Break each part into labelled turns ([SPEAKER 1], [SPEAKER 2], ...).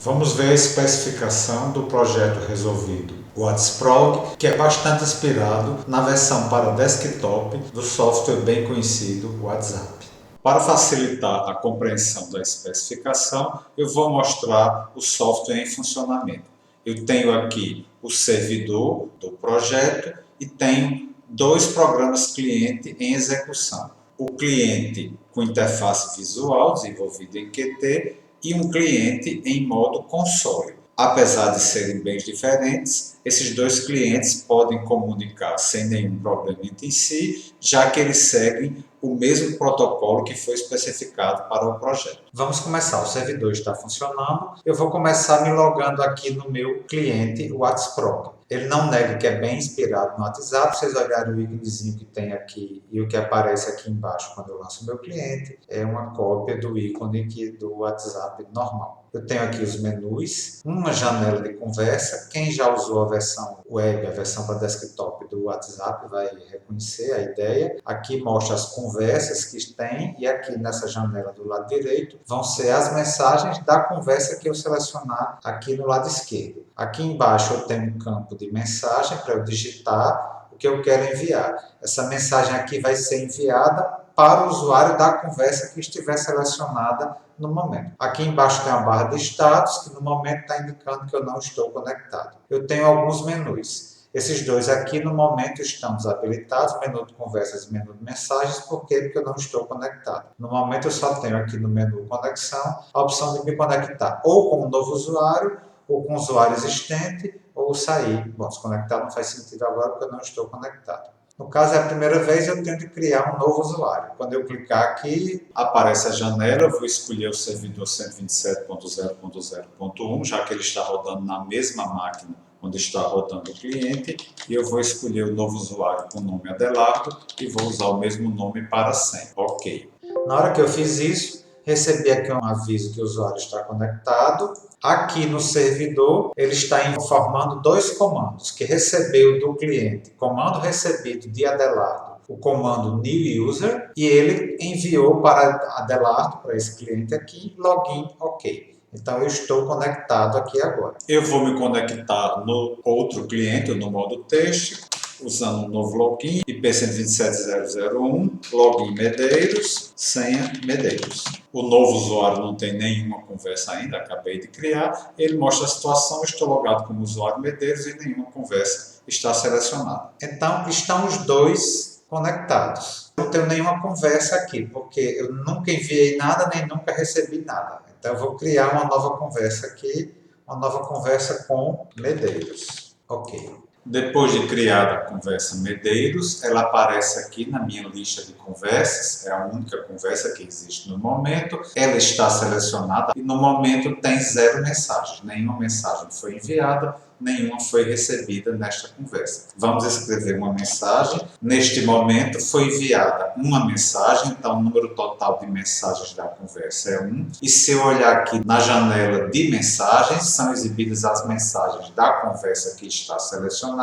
[SPEAKER 1] Vamos ver a especificação do projeto resolvido WhatsProg, que é bastante inspirado na versão para desktop do software bem conhecido WhatsApp. Para facilitar a compreensão da especificação, eu vou mostrar o software em funcionamento. Eu tenho aqui o servidor do projeto e tenho dois programas cliente em execução. O cliente com interface visual, desenvolvido em Qt, e um cliente em modo console. Apesar de serem bem diferentes, esses dois clientes podem comunicar sem nenhum problema entre si, já que eles seguem o mesmo protocolo que foi especificado para o projeto. Vamos começar, o servidor está funcionando. Eu vou começar me logando aqui no meu cliente WhatsProg. Ele não nega que é bem inspirado no WhatsApp. Vocês olharem o íconezinho que tem aqui e o que aparece aqui embaixo quando eu lanço o meu cliente, é uma cópia do ícone do WhatsApp normal. Eu tenho aqui os menus, uma janela de conversa. Quem já usou a versão web, a versão para desktop do WhatsApp vai reconhecer a ideia. Aqui mostra as conversas que tem e aqui nessa janela do lado direito vão ser as mensagens da conversa que eu selecionar aqui no lado esquerdo. Aqui embaixo eu tenho um campo de mensagem para eu digitar o que eu quero enviar. Essa mensagem aqui vai ser enviada para o usuário da conversa que estiver selecionada no momento. Aqui embaixo tem uma barra de status, que no momento está indicando que eu não estou conectado. Eu tenho alguns menus. Esses dois aqui, no momento, estão desabilitados, menu de conversas e menu de mensagens. Por quê? Porque eu não estou conectado. No momento, eu só tenho aqui no menu conexão a opção de me conectar ou com um novo usuário, ou com um usuário existente, ou sair. Bom, se conectar não faz sentido agora porque eu não estou conectado. No caso, é a primeira vez, eu tenho de criar um novo usuário. Quando eu clicar aqui, aparece a janela, eu vou escolher o servidor 127.0.0.1, já que ele está rodando na mesma máquina onde está rodando o cliente, e eu vou escolher o novo usuário com o nome Adelardo e vou usar o mesmo nome para sempre. Ok. Na hora que eu fiz isso, recebi aqui um aviso que o usuário está conectado. Aqui no servidor, ele está informando dois comandos que recebeu do cliente. Comando recebido de Adelardo, o comando new user, e ele enviou para Adelardo, para esse cliente aqui, login ok. Então eu estou conectado aqui agora. Eu vou me conectar no outro cliente, no modo teste, usando um novo login, IP127001, login Medeiros, senha Medeiros. O novo usuário não tem nenhuma conversa ainda, acabei de criar. Ele mostra a situação, estou logado como usuário Medeiros e nenhuma conversa está selecionada. Então, estão os dois conectados. Não tenho nenhuma conversa aqui, porque eu nunca enviei nada, nem nunca recebi nada. Então, eu vou criar uma nova conversa aqui, uma nova conversa com Medeiros. Ok. Depois de criada a conversa Medeiros, ela aparece aqui na minha lista de conversas, é a única conversa que existe no momento. Ela está selecionada e no momento tem 0 mensagens. Nenhuma mensagem foi enviada, nenhuma foi recebida nesta conversa. Vamos escrever uma mensagem. Neste momento foi enviada uma mensagem, então o número total de mensagens da conversa é 1. E se eu olhar aqui na janela de mensagens, são exibidas as mensagens da conversa que está selecionada.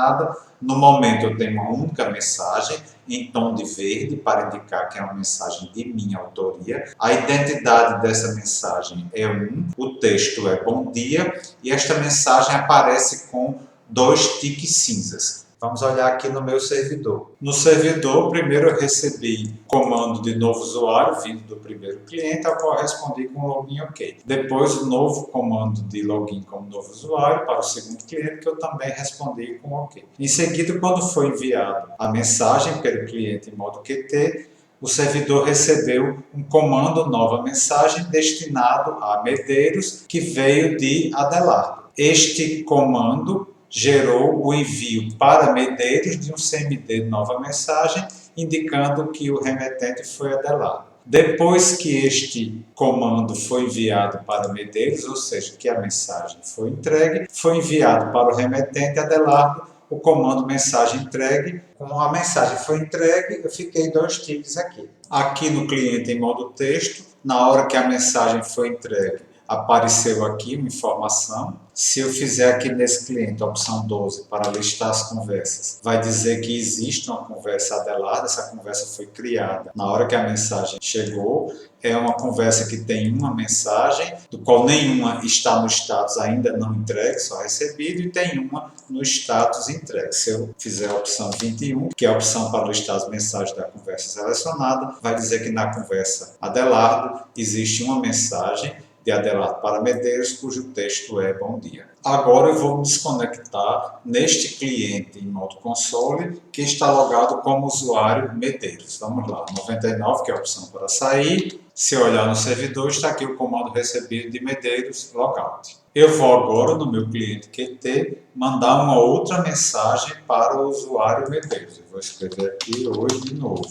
[SPEAKER 1] No momento eu tenho uma única mensagem em tom de verde para indicar que é uma mensagem de minha autoria. A identidade dessa mensagem é 1, o texto é bom dia e esta mensagem aparece com 2 tiques cinzas. Vamos olhar aqui no meu servidor. No servidor, primeiro eu recebi comando de novo usuário vindo do primeiro cliente, ao qual eu respondi com login ok. Depois o novo comando de login como novo usuário para o segundo cliente, que eu também respondi com ok. Em seguida, quando foi enviado a mensagem pelo cliente em modo Qt, o servidor recebeu um comando nova mensagem destinado a Medeiros, que veio de Adelardo. Este comando gerou o envio para Medeiros de um CMD nova mensagem, indicando que o remetente foi Adelardo. Depois que este comando foi enviado para Medeiros, ou seja, que a mensagem foi entregue, foi enviado para o remetente Adelardo o comando mensagem entregue. Como a mensagem foi entregue, eu fiquei 2 tiques aqui. Aqui no cliente em modo texto, na hora que a mensagem foi entregue, apareceu aqui uma informação. Se eu fizer aqui nesse cliente a opção 12 para listar as conversas, vai dizer que existe uma conversa Adelardo, essa conversa foi criada na hora que a mensagem chegou. É uma conversa que tem uma mensagem, do qual nenhuma está no status ainda não entregue, só recebido, e tem uma no status entregue. Se eu fizer a opção 21, que é a opção para listar as mensagens da conversa selecionada, vai dizer que na conversa Adelardo existe uma mensagem de Adelardo para Medeiros, cujo texto é bom dia. Agora eu vou me desconectar neste cliente em modo console, que está logado como usuário Medeiros. Vamos lá, 99, que é a opção para sair. Se eu olhar no servidor, está aqui o comando recebido de Medeiros, logout. Eu vou agora no meu cliente QT mandar uma outra mensagem para o usuário Medeiros. Eu vou escrever aqui hoje de novo.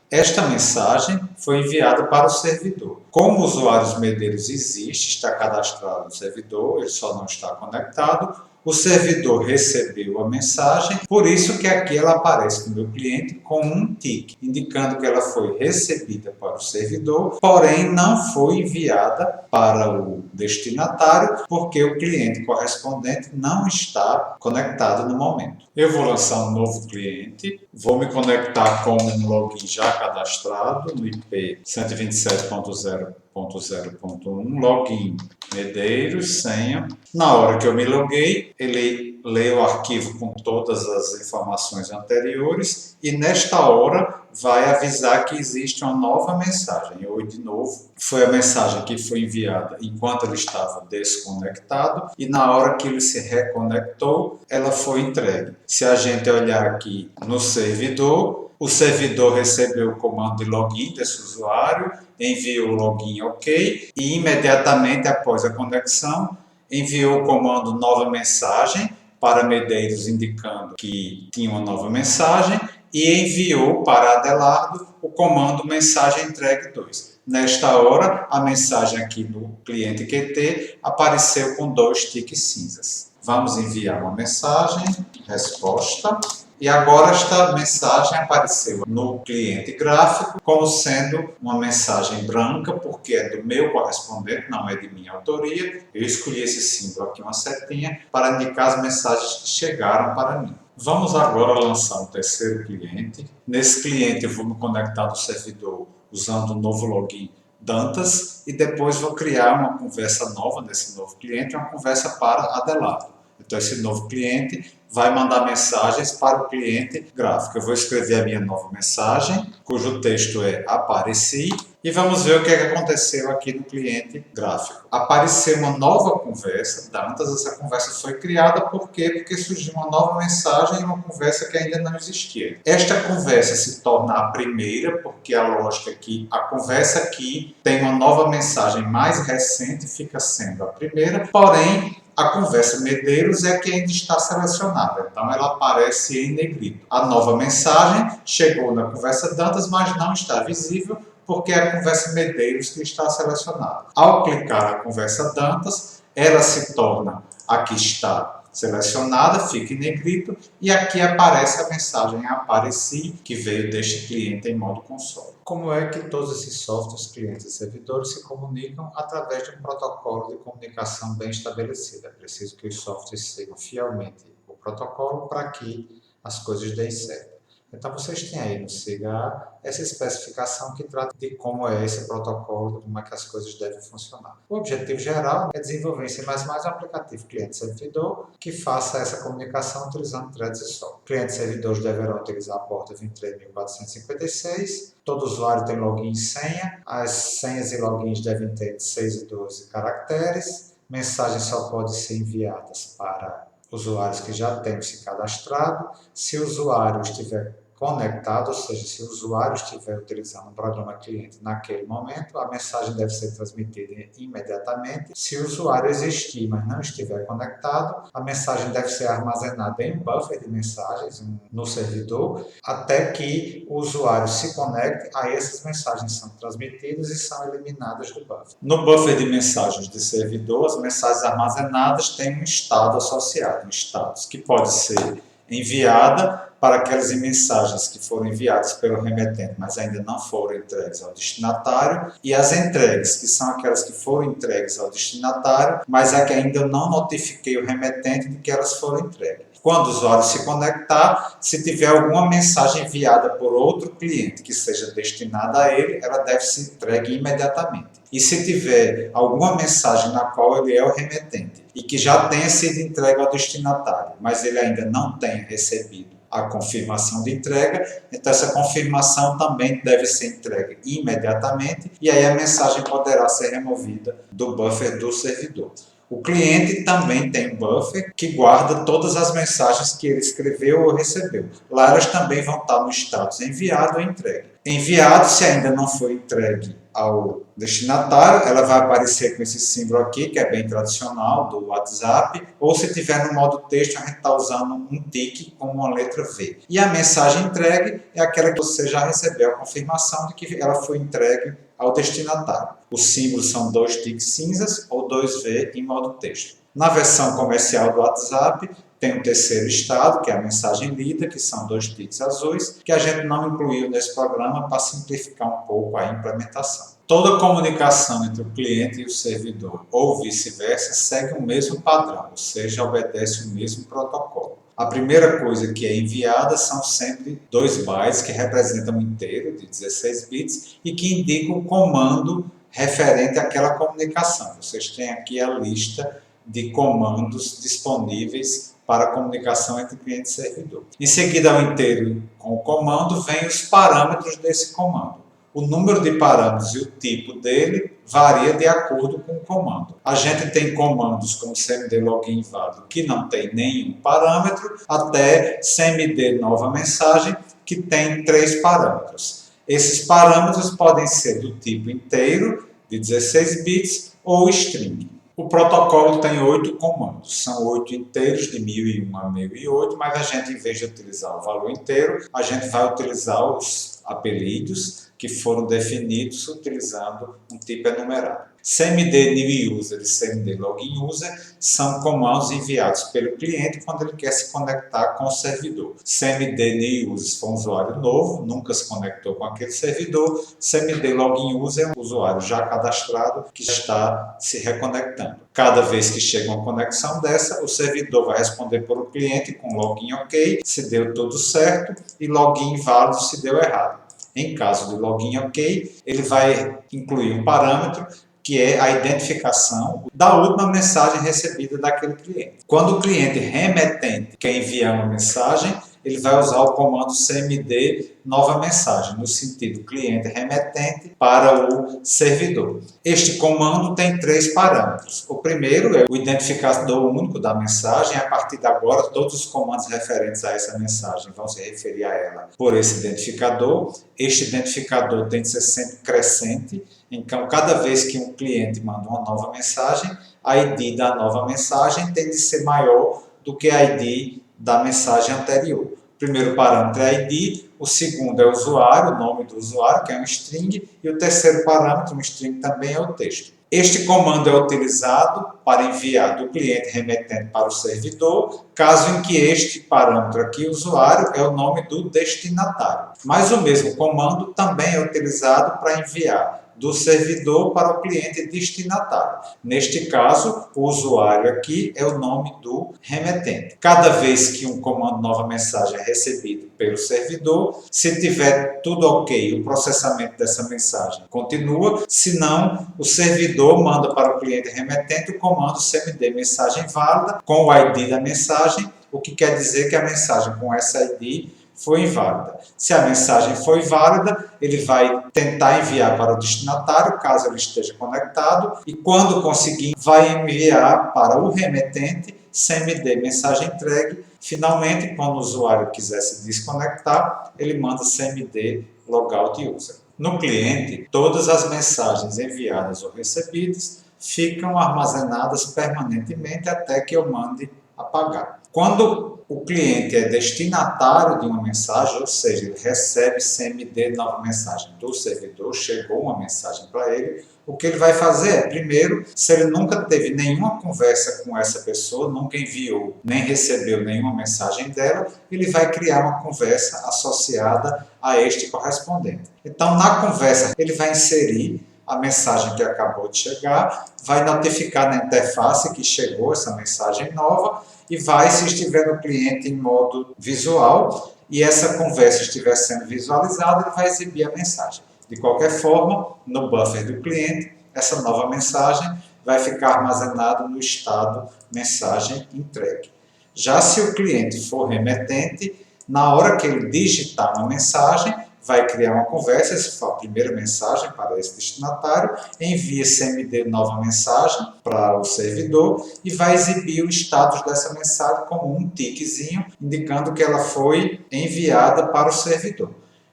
[SPEAKER 1] Esta mensagem foi enviada para o servidor. Como o usuário Medeiros existe, está cadastrado no servidor, ele só não está conectado, o servidor recebeu a mensagem, por isso que aqui ela aparece no meu cliente com um tique, indicando que ela foi recebida para o servidor, porém não foi enviada para o destinatário, porque o cliente correspondente não está conectado no momento. Eu vou lançar um novo cliente, vou me conectar com um login já cadastrado no IP 127.0.0.1, login Medeiros, senha. Na hora que eu me loguei, ele lê o arquivo com todas as informações anteriores e nesta hora vai avisar que existe uma nova mensagem. Oi de novo. Foi a mensagem que foi enviada enquanto ele estava desconectado e na hora que ele se reconectou, ela foi entregue. Se a gente olhar aqui no servidor, o servidor recebeu o comando de login desse usuário, enviou o login OK e imediatamente após a conexão enviou o comando nova mensagem para Medeiros indicando que tinha uma nova mensagem e enviou para Adelardo o comando mensagem entregue 2. Nesta hora, a mensagem aqui no cliente QT apareceu com 2 tiques cinzas. Vamos enviar uma mensagem, resposta. E agora esta mensagem apareceu no cliente gráfico como sendo uma mensagem branca, porque é do meu correspondente, não é de minha autoria. Eu escolhi esse símbolo aqui, uma setinha, para indicar as mensagens que chegaram para mim. Vamos agora lançar um terceiro cliente. Nesse cliente eu vou me conectar no servidor usando o novo login Dantas e depois vou criar uma conversa nova nesse novo cliente, uma conversa para Adelardo. Então esse novo cliente vai mandar mensagens para o cliente gráfico. Eu vou escrever a minha nova mensagem, cujo texto é apareci, e vamos ver o que aconteceu aqui no cliente gráfico. Apareceu uma nova conversa, Dantas, essa conversa foi criada por quê? Porque surgiu uma nova mensagem e uma conversa que ainda não existia. Esta conversa se torna a primeira, porque a lógica é que a conversa aqui tem uma nova mensagem mais recente, fica sendo a primeira, porém, a conversa Medeiros é que ainda está selecionada, então ela aparece em negrito. A nova mensagem chegou na conversa Dantas, mas não está visível porque é a conversa Medeiros que está selecionada. Ao clicar na conversa Dantas, ela se torna a que está selecionada, fica em negrito, e aqui aparece a mensagem apareci, que veio deste cliente em modo console. Como é que todos esses softwares, clientes e servidores se comunicam através de um protocolo de comunicação bem estabelecido? É preciso que os softwares sigam fielmente o protocolo para que as coisas deem certo. Então, vocês têm aí no CIGA essa especificação que trata de como é esse protocolo, como é que as coisas devem funcionar. O objetivo geral é desenvolver em C++ um aplicativo cliente-servidor que faça essa comunicação utilizando threads e software. Clientes e servidores deverão utilizar a porta 23.456. Todo usuário tem login e senha. As senhas e logins devem ter de 6 e 12 caracteres. Mensagens só podem ser enviadas para usuários que já tenham se cadastrado. Se o usuário estiver conectado, ou seja, se o usuário estiver utilizando um programa cliente naquele momento, a mensagem deve ser transmitida imediatamente. Se o usuário existir, mas não estiver conectado, a mensagem deve ser armazenada em um buffer de mensagens no servidor, até que o usuário se conecte, aí essas mensagens são transmitidas e são eliminadas do buffer. No buffer de mensagens de servidor, as mensagens armazenadas têm um estado associado, um status, que pode ser enviada para aquelas mensagens que foram enviadas pelo remetente, mas ainda não foram entregues ao destinatário, e as entregues, que são aquelas que foram entregues ao destinatário, mas é que ainda não notifiquei o remetente de que elas foram entregues. Quando o usuário se conectar, se tiver alguma mensagem enviada por outro cliente que seja destinada a ele, ela deve ser entregue imediatamente. E se tiver alguma mensagem na qual ele é o remetente e que já tenha sido entregue ao destinatário, mas ele ainda não tenha recebido a confirmação de entrega, então essa confirmação também deve ser entregue imediatamente e aí a mensagem poderá ser removida do buffer do servidor. O cliente também tem um buffer que guarda todas as mensagens que ele escreveu ou recebeu. Lá elas também vão estar no status enviado ou entregue. Enviado, se ainda não foi entregue ao destinatário, ela vai aparecer com esse símbolo aqui, que é bem tradicional do WhatsApp, ou se tiver no modo texto, a gente está usando um tique com uma letra V. E a mensagem entregue é aquela que você já recebeu a confirmação de que ela foi entregue ao destinatário. Os símbolos são 2 tiques cinzas ou 2V em modo texto. Na versão comercial do WhatsApp, tem um terceiro estado, que é a mensagem lida, que são 2 tiques azuis, que a gente não incluiu nesse programa para simplificar um pouco a implementação. Toda comunicação entre o cliente e o servidor, ou vice-versa, segue o mesmo padrão, ou seja, obedece o mesmo protocolo. A primeira coisa que é enviada são sempre 2 bytes, que representam um inteiro de 16 bits, e que indicam o comando referente àquela comunicação. Vocês têm aqui a lista de comandos disponíveis para a comunicação entre cliente e servidor. Em seguida ao inteiro com o comando, vem os parâmetros desse comando. O número de parâmetros e o tipo dele varia de acordo com o comando. A gente tem comandos como cmd login inválido que não tem nenhum parâmetro, até cmd nova mensagem que tem 3 parâmetros. Esses parâmetros podem ser do tipo inteiro, de 16 bits, ou string. O protocolo tem 8 comandos, são 8 inteiros de 1001 a 1008, mas a gente, em vez de utilizar o valor inteiro, a gente vai utilizar os apelidos que foram definidos utilizando um tipo enumerado. cmd new user e cmd login user são comandos enviados pelo cliente quando ele quer se conectar com o servidor. cmd new user se for um usuário novo, nunca se conectou com aquele servidor. cmd login user é um usuário já cadastrado que já está se reconectando. Cada vez que chega uma conexão dessa, o servidor vai responder para o cliente com login ok, se deu tudo certo, e login válido se deu errado. Em caso de login ok, ele vai incluir um parâmetro que é a identificação da última mensagem recebida daquele cliente. Quando o cliente remetente quer enviar uma mensagem, ele vai usar o comando cmd nova mensagem, no sentido cliente remetente para o servidor. Este comando tem 3 parâmetros. O primeiro é o identificador único da mensagem. A partir de agora, todos os comandos referentes a essa mensagem vão se referir a ela por esse identificador. Este identificador tem de ser sempre crescente. Então, cada vez que um cliente manda uma nova mensagem, a ID da nova mensagem tem de ser maior do que a ID da mensagem anterior. O primeiro parâmetro é a ID, o segundo é o usuário, o nome do usuário, que é um string, e o terceiro parâmetro, um string, também é o texto. Este comando é utilizado para enviar do cliente remetente para o servidor, caso em que este parâmetro aqui, usuário, é o nome do destinatário. Mas o mesmo comando também é utilizado para enviar do servidor para o cliente destinatário. Neste caso, o usuário aqui é o nome do remetente. Cada vez que um comando nova mensagem é recebido pelo servidor, se tiver tudo ok, o processamento dessa mensagem continua, se não, o servidor manda para o cliente remetente o comando cmd mensagem válida com o ID da mensagem, o que quer dizer que a mensagem com essa ID foi inválida. Se a mensagem foi válida, ele vai tentar enviar para o destinatário, caso ele esteja conectado, e quando conseguir, vai enviar para o remetente cmd mensagem entregue. Finalmente, quando o usuário quiser se desconectar, ele manda cmd logout user. No cliente, todas as mensagens enviadas ou recebidas ficam armazenadas permanentemente até que eu mande apagar. Quando o cliente é destinatário de uma mensagem, ou seja, ele recebe CMD nova mensagem do servidor, chegou uma mensagem para ele, o que ele vai fazer é, primeiro, se ele nunca teve nenhuma conversa com essa pessoa, nunca enviou nem recebeu nenhuma mensagem dela, ele vai criar uma conversa associada a este correspondente. Então, na conversa, ele vai inserir a mensagem que acabou de chegar, vai notificar na interface que chegou essa mensagem nova e vai, se estiver no cliente em modo visual e essa conversa estiver sendo visualizada, ele vai exibir a mensagem. De qualquer forma, no buffer do cliente, essa nova mensagem vai ficar armazenada no estado mensagem entregue. Já se o cliente for remetente, na hora que ele digitar uma mensagem, vai criar uma conversa, essa foi a primeira mensagem para esse destinatário, envia CMD nova mensagem para o servidor e vai exibir o status dessa mensagem como um tiquezinho, indicando que ela foi enviada para o servidor.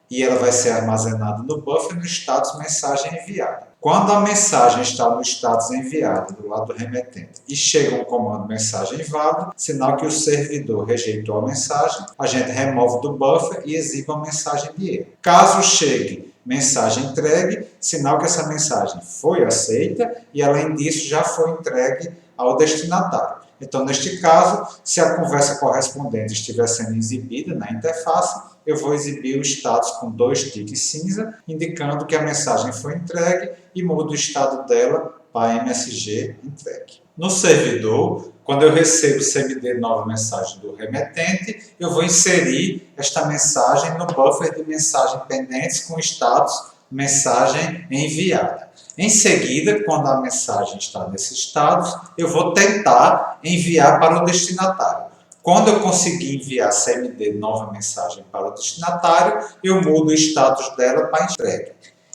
[SPEAKER 1] E ela vai ser armazenada no buffer no status mensagem enviada. Quando a mensagem está no status enviado do lado do remetente e chega um comando mensagem inválido, sinal que o servidor rejeitou a mensagem, a gente remove do buffer e exibe uma mensagem de erro. Caso chegue mensagem entregue, sinal que essa mensagem foi aceita e, além disso, já foi entregue ao destinatário. Então, neste caso, se a conversa correspondente estiver sendo exibida na interface, eu vou exibir o status com 2 tiques cinza, indicando que a mensagem foi entregue e mudo o estado dela para MSG entregue. No servidor, quando eu recebo o CMD nova mensagem do remetente, eu vou inserir esta mensagem no buffer de mensagem pendentes com status mensagem enviada. Em seguida, quando a mensagem está nesse status, eu vou tentar enviar para o destinatário. Quando eu conseguir enviar CMD nova mensagem para o destinatário, eu mudo o status dela para entregue.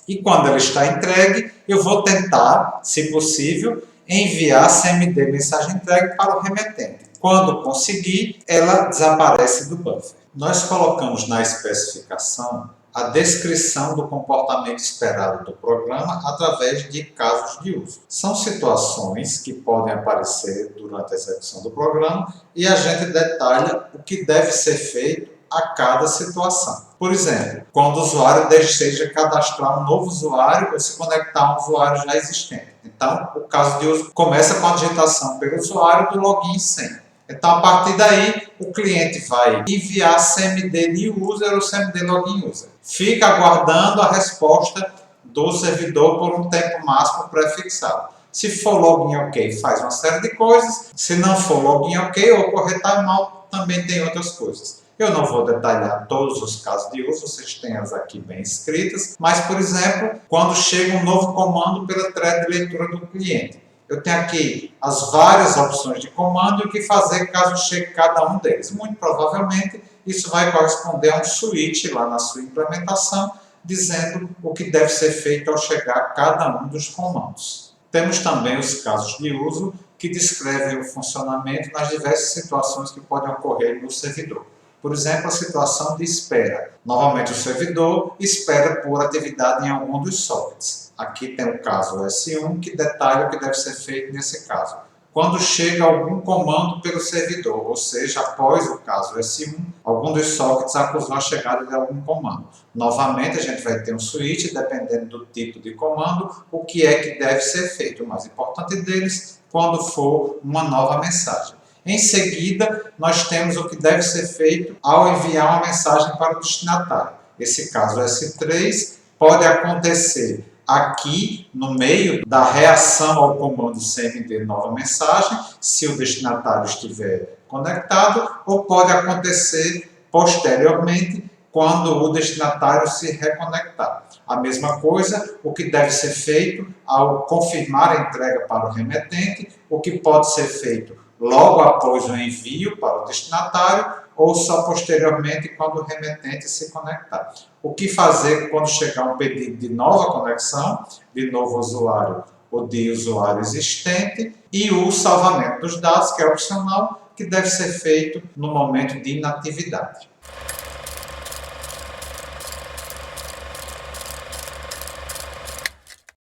[SPEAKER 1] E quando ela está entregue, eu vou tentar, se possível, enviar CMD mensagem entregue para o remetente. Quando conseguir, ela desaparece do buffer. Nós colocamos na especificação a descrição do comportamento esperado do programa através de casos de uso. São situações que podem aparecer durante a execução do programa e a gente detalha o que deve ser feito a cada situação. Por exemplo, quando o usuário deseja cadastrar um novo usuário ou se conectar a um usuário já existente. Então, o caso de uso começa com a digitação pelo usuário do login e senha. Então, a partir daí, o cliente vai enviar CMD new user ou CMD login user. Fica aguardando a resposta do servidor por um tempo máximo pré-fixado. Se for login ok, faz uma série de coisas. Se não for login ok, ocorrer timeout, também tem outras coisas. Eu não vou detalhar todos os casos de uso, vocês têm as aqui bem escritas. Mas, por exemplo, quando chega um novo comando pela thread de leitura do cliente. Eu tenho aqui as várias opções de comando e o que fazer caso chegue cada um deles. Muito provavelmente, isso vai corresponder a um switch lá na sua implementação, dizendo o que deve ser feito ao chegar cada um dos comandos. Temos também os casos de uso que descrevem o funcionamento nas diversas situações que podem ocorrer no servidor. Por exemplo, a situação de espera. Novamente, o servidor espera por atividade em algum dos sockets. Aqui tem o caso S1 que detalha o que deve ser feito nesse caso. Quando chega algum comando pelo servidor, ou seja, após o caso S1, algum dos sockets acusou a chegada de algum comando. Novamente, a gente vai ter um switch, dependendo do tipo de comando, o que é que deve ser feito. O mais importante deles, quando for uma nova mensagem. Em seguida, nós temos o que deve ser feito ao enviar uma mensagem para o destinatário. Esse caso S3 pode acontecer aqui no meio da reação ao comando CMD nova mensagem, se o destinatário estiver conectado, ou pode acontecer posteriormente quando o destinatário se reconectar. A mesma coisa, o que deve ser feito ao confirmar a entrega para o remetente, o que pode ser feito logo após o envio para o destinatário ou só posteriormente quando o remetente se conectar. O que fazer quando chegar um pedido de nova conexão, de novo usuário ou de usuário existente, e o salvamento dos dados, que é opcional, que deve ser feito no momento de inatividade.